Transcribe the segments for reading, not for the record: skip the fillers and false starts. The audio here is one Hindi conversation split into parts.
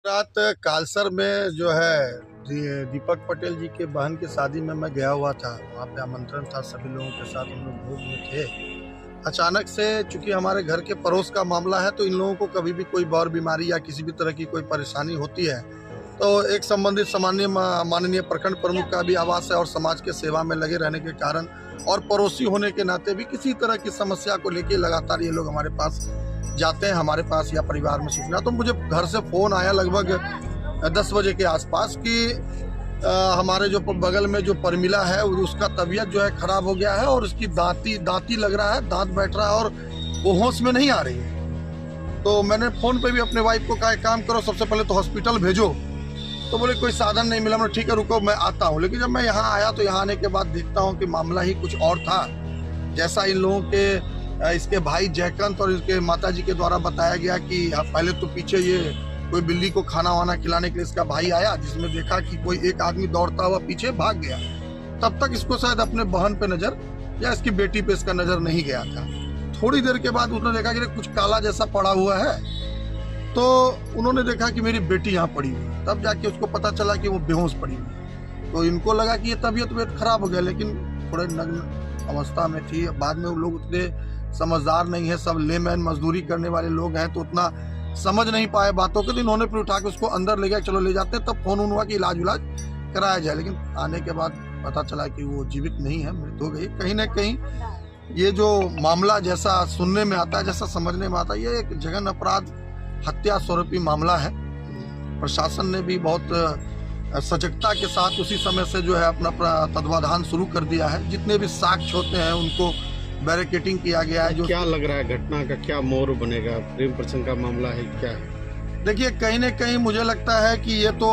रात कालसर में जो है दीपक पटेल जी के बहन की शादी में मैं गया हुआ था। वहाँ पे आमंत्रण था, सभी लोगों के साथ हम लोग भोज में थे। अचानक से चूंकि हमारे घर के पड़ोस का मामला है, तो इन लोगों को कभी भी कोई बौर बीमारी या किसी भी तरह की कोई परेशानी होती है तो एक संबंधित सामान्य माननीय प्रखंड प्रमुख का भी आवास है और समाज के सेवा में लगे रहने के कारण और पड़ोसी होने के नाते भी किसी तरह की समस्या को लेके लगातार ये लोग हमारे पास जाते हैं, हमारे पास या परिवार में सूचना। तो मुझे घर से फ़ोन आया लगभग 10 बजे के आसपास कि हमारे जो बगल में जो परमिला है उसका तबीयत जो है ख़राब हो गया है और उसकी दांती लग रहा है, दांत बैठ रहा है और वो होश में नहीं आ रही है। तो मैंने फ़ोन पे भी अपने वाइफ को कहा, एक काम करो, सबसे पहले तो हॉस्पिटल भेजो। तो बोले कोई साधन नहीं मिला। मैं ठीक है, रुको मैं आता हूँ। लेकिन जब मैं यहाँ आया तो यहाँ आने के बाद देखता हूँ कि मामला ही कुछ और था। जैसा इन लोगों के इसके भाई जयकांत और इसके माताजी के द्वारा बताया गया कि पहले तो पीछे ये कोई बिल्ली को खाना वाना खिलाने के लिए इसका भाई आया, जिसमें देखा कि कोई एक आदमी दौड़ता हुआ पीछे भाग गया। तब तक इसको शायद अपने बहन पे नजर या इसकी बेटी पे इसका नजर नहीं गया था। थोड़ी देर के बाद उसने देखा कि कुछ काला जैसा पड़ा हुआ है, तो उन्होंने देखा कि मेरी बेटी यहाँ पड़ी हुई है। तब जाके उसको पता चला कि वो बेहोश पड़ी हुई है। तो इनको लगा कि ये तबीयत खराब हो गया, लेकिन थोड़े नग्न अवस्था में थी। बाद में वो लोग उतने समझदार नहीं है, सब लेमैन मजदूरी करने वाले लोग हैं, तो उतना समझ नहीं पाए बातों के। तो इन्होंने फिर उठा के उसको अंदर ले गया, चलो ले जाते हैं। तब फोन हुआ कि इलाज कराया जाए, लेकिन आने के बाद पता चला कि वो जीवित नहीं है, मृत्यु हो गई। कहीं ना कहीं ये जो मामला जैसा सुनने में आता है, जैसा समझने में आता है, ये एक जघन्य अपराध हत्या स्वरूपी मामला है। प्रशासन ने भी बहुत सजगता के साथ उसी समय से जो है अपना तत्वाधान शुरू कर दिया है। जितने भी साक्ष्य होते हैं उनको बैरिकेडिंग किया गया है। जो क्या लग रहा है घटना का क्या मोड़ बनेगा? प्रेम प्रसंग का मामला है क्या है? देखिए, कहीं न कहीं मुझे लगता है कि ये तो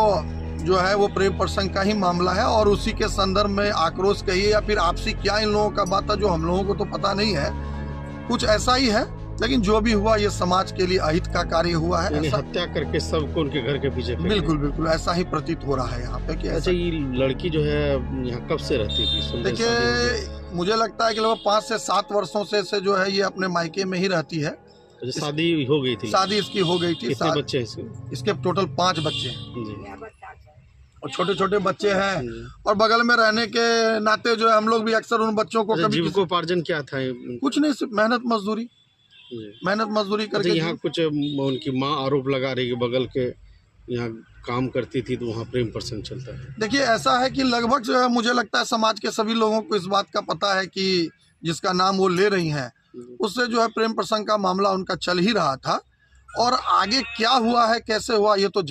जो है वो प्रेम प्रसंग का ही मामला है और उसी के संदर्भ में आक्रोश कहिए या फिर आपसी क्या इन लोगों का बात है, जो हम लोगों को तो पता नहीं है। कुछ ऐसा ही है, लेकिन जो भी हुआ ये समाज के लिए अहित का कार्य हुआ है। हत्या करके सबको उनके घर के पीछे बिल्कुल ऐसा ही प्रतीत हो रहा है यहाँ पे कि अच्छा, ये लड़की जो है यहाँ कब से रहती थी? देखिए, मुझे लगता है कि लगभग 5 से 7 वर्षों से जो है ये अपने मायके में ही रहती है। शादी हो गई थी? शादी इसकी हो गई थी। कितने बच्चे हैं इसके टोटल 5 बच्चे हैं और छोटे छोटे बच्चे हैं। और बगल में रहने के नाते जो है हम लोग भी अक्सर उन बच्चों को जीविकोपार्जन क्या था? कुछ नहीं, सिर्फ मेहनत मजदूरी करके। यहाँ कुछ उनकी माँ आरोप लगा रही है बगल के यहाँ काम करती थी, तो वहाँ प्रेम प्रसंग चलता है। देखिए, ऐसा है कि लगभग जो है मुझे लगता है समाज के सभी लोगों को इस बात का पता है कि जिसका नाम वो ले रही हैं उससे जो है प्रेम प्रसंग का मामला उनका चल ही रहा था। और आगे क्या हुआ है, कैसे हुआ, ये तो